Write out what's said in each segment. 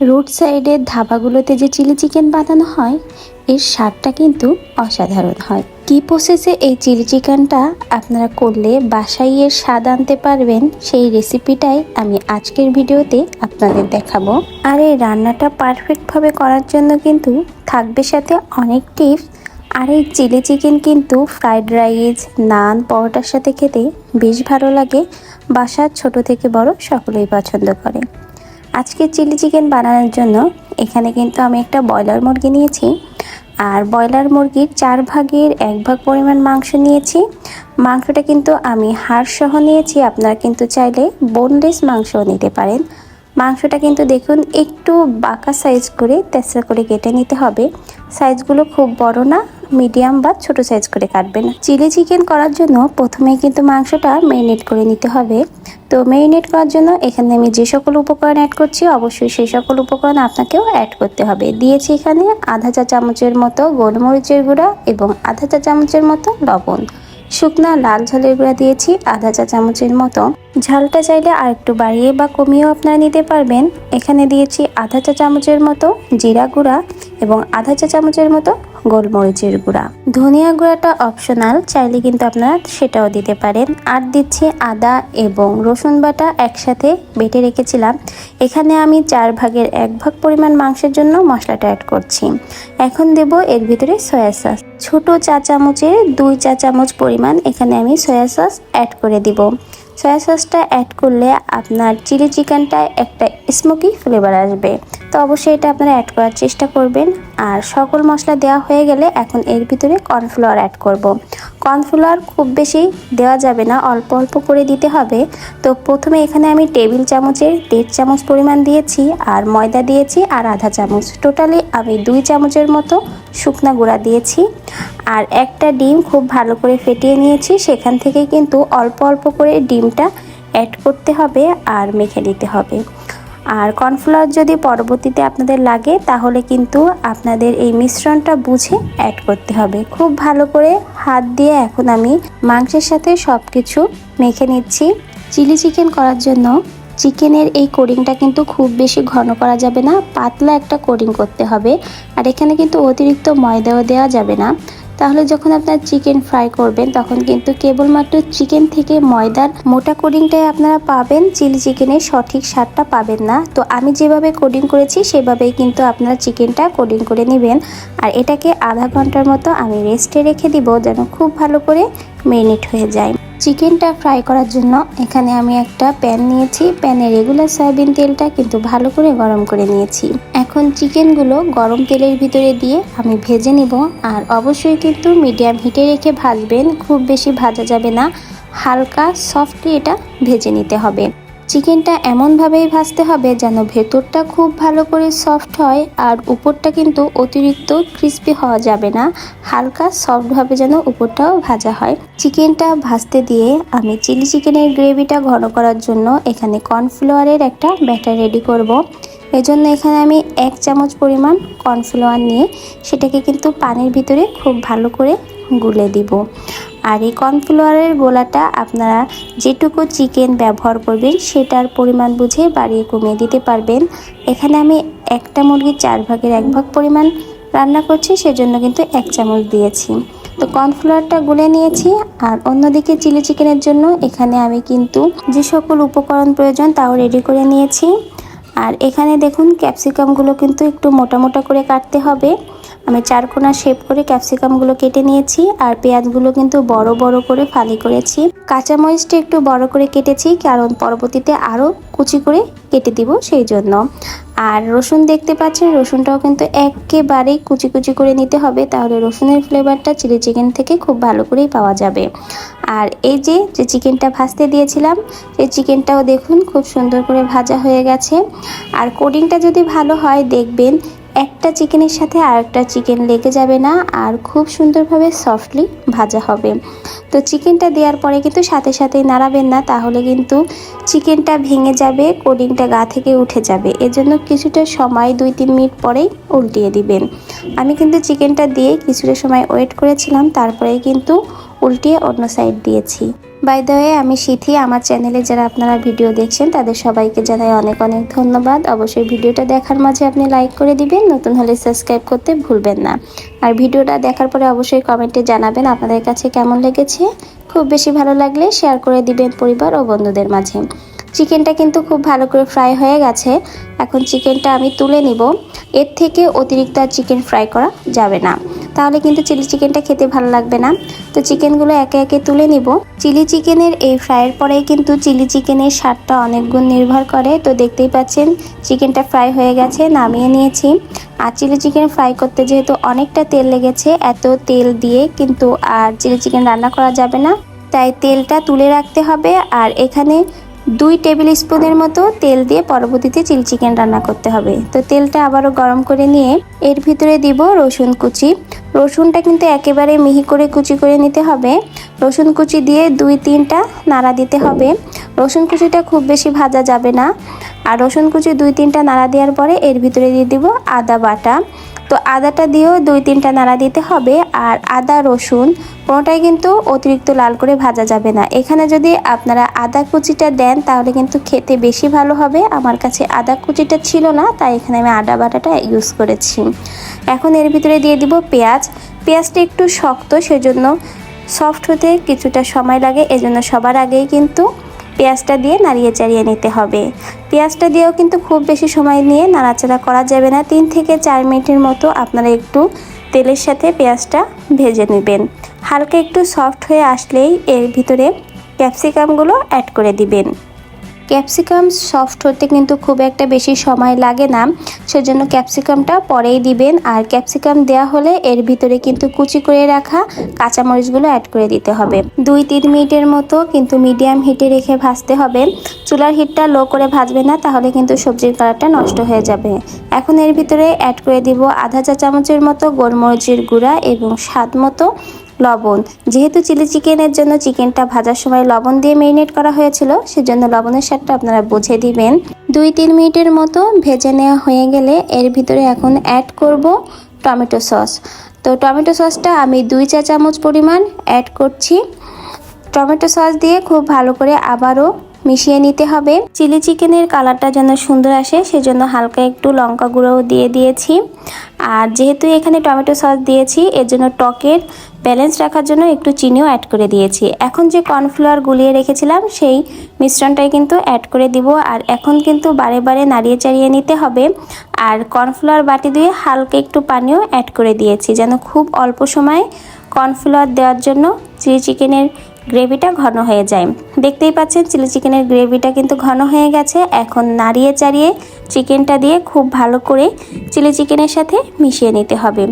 Road সাইডের ধাবাগুলোতে যে chilli chicken বানানো হয়, এর স্বাদটা কিন্তু অসাধারণ হয়। কি প্রসেসে এই চিলি চিকেনটা আপনারা করলে বাসায় এর স্বাদ আনতে পারবেন, সেই রেসিপিটাই আমি আজকের ভিডিওতে আপনাদের দেখাবো। আর এই রান্নাটা পারফেক্টভাবে করার জন্য কিন্তু থাকবে সাথে অনেক টিপস। আর এই চিলি চিকেন কিন্তু ফ্রাইড রাইস, নান, পরোটার সাথে খেতে বেশ ভালো লাগে। বাসার ছোট থেকে বড় সকলেই পছন্দ করে। আজকে চিলি চিকেন বানানোর জন্য এখানে কিন্তু আমি একটা ব্রয়লার মুরগি নিয়েছি। আর ব্রয়লার মুরগির 4 ভাগের 1 ভাগ পরিমাণ মাংস নিয়েছি। মাংসটা কিন্তু আমি হাড় সহ নিয়েছি, আপনারা কিন্তু চাইলে বোনলেস মাংসও নিতে পারেন। মাংসটা কিন্তু দেখুন একটু বাঁকা সাইজ করে তেসরা করে কেটে নিতে হবে। সাইজগুলো খুব বড় না, মিডিয়াম বা ছোট সাইজ করে কাটবেন। চিলি চিকেন করার জন্য প্রথমেই কিন্তু মাংসটা ম্যারিনেট করে নিতে হবে। তো ম্যারিনেট করার জন্য এখানে আমি যে সকল উপকরণ অ্যাড করছি, অবশ্যই সেই সকল উপকরণ আপনাকেও অ্যাড করতে হবে। দিয়েছি এখানে আধা চা চামচের মতো গোলমরিচের গুঁড়া এবং আধা চা চামচের মতো লবণ। শুকনা লাল ঝালের গুঁড়া দিয়েছি আধা চা চামচের মতো। ঝালটা চাইলে আর একটু বাড়িয়ে বা কমিয়েও আপনারা নিতে পারবেন। এখানে দিয়েছি আধা চা চামচের মতো জিরা গুঁড়া এবং আধা চা চামচের মতো গোলমরিচের গুঁড়া। ধনিয়া গুঁড়াটা অপশনাল, চাইলে কিন্তু আপনারা সেটাও দিতে পারেন। আর দিচ্ছি আদা এবং রসুন বাটা একসাথে বেটে রেখেছিলাম। এখানে আমি 4 ভাগের 1 ভাগ পরিমাণ মাংসের জন্য মশলাটা অ্যাড করছি। এখন দেব এর ভিতরে সয়া সস। ছোট চা চামচের 2 চা চামচ পরিমাণ এখানে আমি সয়া সস অ্যাড করে দিব। সয়া সসটা অ্যাড করলে আপনার চিলি চিকেনটা একটা স্মোকি ফ্লেভার আসবে। তো অবশ্যই এটা আপনারা অ্যাড করার চেষ্টা করবেন। আর সকল মশলা দেওয়া হয়ে গেলে এখন এর ভিতরে কর্নফ্লাওয়ার অ্যাড করব। কর্নফ্লাওয়ার খুব বেশি দেওয়া যাবে না, অল্প অল্প করে দিতে হবে। তো প্রথমে এখানে আমি টেবিল চামচের 1.5 চামচ পরিমাণ দিয়েছি, আর ময়দা দিয়েছি আর আধা চামচ। টোটালি আমি 2 চামচের মতো শুকনা গুঁড়া দিয়েছি। আর একটা ডিম খুব ভালো করে ফেটিয়ে নিয়েছি, সেখান থেকে কিন্তু অল্প অল্প করে ডিমটা অ্যাড করতে হবে আর মেখে নিতে হবে। আর কর্নফ্লাওয়ার যদি পরবর্তীতে আপনাদের লাগে তাহলে কিন্তু আপনাদের এই মিশ্রণটা বুঝে অ্যাড করতে হবে। খুব ভালো করে হাত দিয়ে এখন আমি মাংসের সাথে সব কিছু মেখে নিচ্ছি। চিলি চিকেন করার জন্য চিকেনের এই কোডিংটা কিন্তু খুব বেশি ঘন করা যাবে না, পাতলা একটা কোডিং করতে হবে। আর এখানে কিন্তু অতিরিক্ত ময়দাও দেওয়া যাবে না, তাহলে যখন আপনারা চিকেন ফ্রাই করবেন তখন কিন্তু কেবলমাত্র চিকেন থেকে ময়দার মোটা কোডিংটাই আপনারা পাবেন, চিলি চিকেনের সঠিক স্বাদটা পাবেন না। তো আমি যেভাবে কোডিং করেছি সেভাবেই কিন্তু আপনারা চিকেনটা কোডিং করে নেবেন। আর এটাকে আধা ঘন্টার মতো আমি রেস্টে রেখে দিব, যেন খুব ভালো করে ম্যারিনেট হয়ে যায়। চিকেনটা ফ্রাই করার জন্য এখানে আমি একটা প্যান নিয়েছি। প্যানে রেগুলার সয়াবিন তেলটা কিন্তু ভালো করে গরম করে নিয়েছি। এখন চিকেনগুলো গরম তেলের ভিতরে দিয়ে আমি ভেজে নিব। আর অবশ্যই কিন্তু মিডিয়াম হিটে রেখে ভাজবেন, খুব বেশি ভাজা যাবে না, হালকা সফটলি এটা ভেজে নিতে হবে। চিকেনটা এমনভাবেই ভাজতে হবে যেন ভেতরটা খুব ভালো করে সফট হয়, আর উপরটা কিন্তু অতিরিক্ত ক্রিস্পি হওয়া যাবে না, হালকা সফটভাবে যেন উপরটাও ভাজা হয়। চিকেনটা ভাজতে দিয়ে আমি চিলি চিকেনের গ্রেভিটা ঘন করার জন্য এখানে কর্নফ্লাওয়ারের একটা ব্যাটার রেডি করব। এজন্য এখানে আমি 1 চামচ পরিমাণ কর্নফ্লাওয়ার নিয়ে সেটাকে কিন্তু পানির ভিতরে খুব ভালো করে গুলে দিব। আর এই কর্নফ্লাওয়ারের গোলাটা আপনারা যেটুকু চিকেন ব্যবহার করবেন সেটার পরিমাণ বুঝে বাড়িয়ে কমিয়ে দিতে পারবেন। এখানে আমি একটা মুরগির 4 ভাগের 1 ভাগ পরিমাণ রান্না করছি, সেজন্য কিন্তু 1 চামচ দিয়েছি। তো কর্নফ্লাওয়ারটা গুলে নিয়েছি। আর অন্যদিকে চিলি চিকেনের জন্য এখানে আমি কিন্তু যে সকল উপকরণ প্রয়োজন তাও রেডি করে নিয়েছি। আর এখানে দেখুন ক্যাপসিকামগুলো কিন্তু একটু মোটা মোটা করে কাটতে হবে। আমি 4 কোণা শেপ করে ক্যাপসিকামগুলো কেটে নিয়েছি। আর পেঁয়াজগুলো কিন্তু বড় বড় করে ফালি করেছি। কাঁচামরিচটা একটু বড় করে কেটেছি, কারণ পরবর্তীতে আরও কুচি করে কেটে দিব সেই জন্য। আর রসুন দেখতে পাচ্ছেন, রসুনটাও কিন্তু একেবারেই কুচি কুচি করে নিতে হবে, তাহলে রসুনের ফ্লেভারটা চিলি চিকেন থেকে খুব ভালো করেই পাওয়া যাবে। আর এই যে চিকেনটা ভাজতে দিয়েছিলাম, সেই চিকেনটাও দেখুন খুব সুন্দর করে ভাজা হয়ে গেছে। আর কোডিংটা যদি ভালো হয় দেখবেন একটা চিকেনের সাথে আরেকটা চিকেন লেগে যাবে না, আর খুব সুন্দরভাবে সফটলি ভাজা হবে। তো চিকেনটা দেওয়ার পরে কিন্তু সাথে সাথেই নাড়াবেন না, তাহলে কিন্তু চিকেনটা ভেঙে যাবে, কোডিংটা গা থেকে উঠে যাবে। এজন্য কিছুটা সময় 2-3 মিনিট পরেই উল্টিয়ে দিবেন। আমি কিন্তু চিকেনটা দিয়ে কিছুটা সময় ওয়েট করেছিলাম, তারপরে কিন্তু উল্টিয়ে অন্য সাইড দিয়েছি। বাই দ্য ওয়ে, আমি সিথি। আমার চ্যানেলে যারা আপনারা ভিডিও দেখছেন তাদের সবাইকে জানাই অনেক অনেক ধন্যবাদ। অবশ্যই ভিডিওটা দেখার মাঝে আপনি লাইক করে দিবেন, নতুন হলে সাবস্ক্রাইব করতে ভুলবেন না। আর ভিডিওটা দেখার পরে অবশ্যই কমেন্টে জানাবেন আপনাদের কাছে কেমন লেগেছে। খুব বেশি ভালো লাগলে শেয়ার করে দিবেন পরিবার ও বন্ধুদের মাঝে। চিকেনটা কিন্তু খুব ভালো করে ফ্রাই হয়ে গেছে। এখন চিকেনটা আমি তুলে নিব। এর থেকে অতিরিক্ত আর চিকেন ফ্রাই করা যাবে না, তাহলে কিন্তু চিলি চিকেনটা খেতে ভালো লাগবে না। তো চিকেনগুলো একে একে তুলে নিব। চিলি চিকেনের এই ফ্রাইয়ের পরেই কিন্তু চিলি চিকেনের স্বাদটা অনেক গুণ নির্ভর করে। তো দেখতেই পাচ্ছেন চিকেনটা ফ্রাই হয়ে গেছে, নামিয়ে নিয়েছি। আর চিলি চিকেন ফ্রাই করতে যেহেতু অনেকটা তেল লেগেছে, এত তেল দিয়ে কিন্তু আর চিলি চিকেন রান্না করা যাবে না, তাই তেলটা তুলে রাখতে হবে। আর এখানে 2 টেবিল স্পুনের মতো তেল দিয়ে পরবর্তীতে চিলি চিকেন রান্না করতে হবে। তো তেলটা আবারও গরম করে নিয়ে এর ভিতরে দিব রসুন কুচি। রসুনটা কিন্তু একেবারে মিহি করে কুচি করে নিতে হবে। রসুন কুচি দিয়ে 2-3টা নাড়া দিতে হবে। রসুন কুচিটা খুব বেশি ভাজা যাবে না। আর রসুন কুচি 2-3টা নাড়া দেওয়ার পরে এর ভিতরে দিয়ে দিব আদা বাটা। তো আদাটা দিয়েও 2-3টা নাড়া দিতে হবে। আর আদা রসুন কোনোটাই কিন্তু অতিরিক্ত লাল করে ভাজা যাবে না। এখানে যদি আপনারা আদা কুচিটা দেন তাহলে কিন্তু খেতে বেশি ভালো হবে। আমার কাছে আদা কুচিটা ছিল না, তাই এখানে আমি আদা বাটাটা ইউজ করেছি। এখন এর ভিতরে দিয়ে দিব পেঁয়াজ। পেঁয়াজটা একটু শক্ত, সেজন্য সফট হতে কিছুটা সময় লাগে। এজন্য সবার আগেই কিন্তু পেঁয়াজটা দিয়ে নাড়িয়ে চাড়িয়ে নিতে হবে। পেঁয়াজটা দিয়েও কিন্তু খুব বেশি সময় নিয়ে নাড়াচাড়া করা যাবে না। 3 থেকে 4 মিনিটের মতো আপনারা একটু তেলের সাথে পেঁয়াজটা ভেজে নেবেন। হালকা একটু সফট হয়ে আসলেই এর ভিতরে ক্যাপসিকামগুলো অ্যাড করে দিবেন। ক্যাপসিকাম সফট হতে কিন্তু খুব একটা বেশি সময় লাগে না, সেজন্য ক্যাপসিকামটা পরেই দিবেন। আর ক্যাপসিকাম দেওয়া হলে এর ভিতরে কিন্তু কুচি করে রাখা কাঁচামরিচগুলো অ্যাড করে দিতে হবে। 2-3 মিনিটের মতো কিন্তু মিডিয়াম হিটে রেখে ভাজতে হবে। চুলার হিটটা লো করে ভাজবে না, তাহলে কিন্তু সবজির কালারটা নষ্ট হয়ে যাবে। এখন এর ভিতরে অ্যাড করে দিব আধা চা চামচের মতো গোলমরিচের গুঁড়া এবং স্বাদ মতো লবণ। যেহেতু চিলি চিকেনের জন্য চিকেনটা ভাজার সময় লবণ দিয়ে ম্যারিনেট করা হয়েছিল, সেজন্য লবণের স্বাদটা আপনারা বুঝে দিবেন। 2-3 মিনিটের মতো ভেজে নেওয়া হয়ে গেলে এর ভিতরে এখন অ্যাড করব টমেটো সস। তো টমেটো সসটা আমি 2 চা চামচ পরিমাণ অ্যাড করছি। টমেটো সস দিয়ে খুব ভালো করে আবারও মিশিয়ে নিতে হবে। চিলি চিকেনের কালারটা যেন সুন্দর আসে, সেজন্য হালকা একটু লঙ্কা গুঁড়োও দিয়ে দিয়েছি। আর যেহেতু এখানে টমেটো সস দিয়েছি, এর জন্য টকের ব্যালেন্স রাখার জন্য একটু চিনিও অ্যাড করে দিয়েছি। এখন যে কর্নফ্লাওয়ার গুলিয়ে রেখেছিলাম সেই মিশ্রণটাই কিন্তু অ্যাড করে দিব। আর এখন কিন্তু বারে বারে নাড়িয়ে চাড়িয়ে নিতে হবে। আর কর্নফ্লাওয়ার বাটি দিয়ে হালকা একটু পানিও অ্যাড করে দিয়েছি, যেন খুব অল্প সময়ে কর্নফ্লাওয়ার দেওয়ার জন্য চিলি চিকেনের গ্রেভিটা ঘন হয়ে যায়। দেখতেই পাচ্ছেন চিলি চিকেনের গ্রেভিটা কিন্তু ঘন হয়ে গেছে। এখন নাড়িয়ে চাড়িয়ে চিকেনটা দিয়ে খুব ভালো করে চিলি চিকেনের সাথে মিশিয়ে নিতে হবে।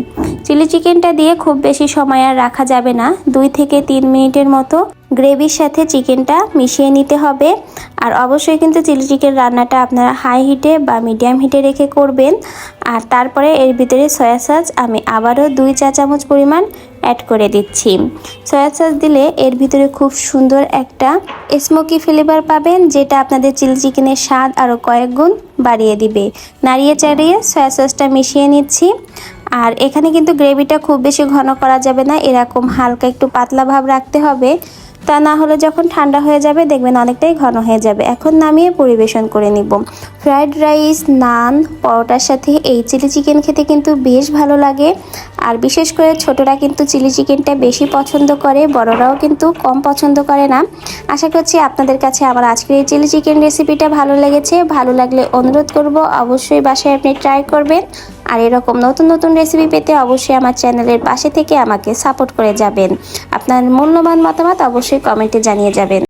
চিলি চিকেনটা দিয়ে খুব বেশি সময় আর রাখা যাবে না। 2 থেকে 3 মিনিটের মতো গ্রেভির সাথে চিকেনটা মিশিয়ে নিতে হবে। আর অবশ্যই কিন্তু চিলি চিকেন রান্নাটা আপনারা হাই হিটে বা মিডিয়াম হিটে রেখে করবেন। আর তারপরে এর ভিতরে সয়া সস আমি আবারও 2 চা চামচ পরিমাণ অ্যাড করে দিচ্ছি। সয়া সস দিলে এর ভিতরে খুব সুন্দর একটা স্মোকি ফ্লেভার পাবেন, যেটা আপনাদের চিলি চিকেনের স্বাদ আরও কয়েক গুণ বাড়িয়ে দিবে। নাড়িয়ে চাড়িয়ে সয়া সসটা মিশিয়ে নিচ্ছি। আর এখানে কিন্তু গ্রেভিটা খুব বেশি ঘন করা যাবে না, এরকম হালকা একটু পাতলা ভাব রাখতে হবে। তা না হলে যখন ঠান্ডা হয়ে যাবে দেখবেন অনেকটাই ঘন হয়ে যাবে। এখন নামিয়ে পরিবেশন করে নিব। ফ্রাইড রাইস, নান, পরোটার সাথে এই চিলি চিকেন খেতে কিন্তু বেশ ভালো লাগে। আর বিশেষ করে ছোটরা কিন্তু চিলি চিকেনটা বেশি পছন্দ করে, বড়রাও কিন্তু কম পছন্দ করে না। আশা করছি আপনাদের কাছে আমার আজকের এই চিলি চিকেন রেসিপিটা ভালো লেগেছে। ভালো লাগলে অনুরোধ করব অবশ্যই বাসায় আপনি ট্রাই করবেন। আর এরকম নতুন নতুন রেসিপি পেতে অবশ্যই আমার চ্যানেলের পাশে থেকে আমাকে সাপোর্ট করে যাবেন। আপনার মূল্যবান মতামত অবশ্যই কমেন্টে জানিয়ে যাবেন।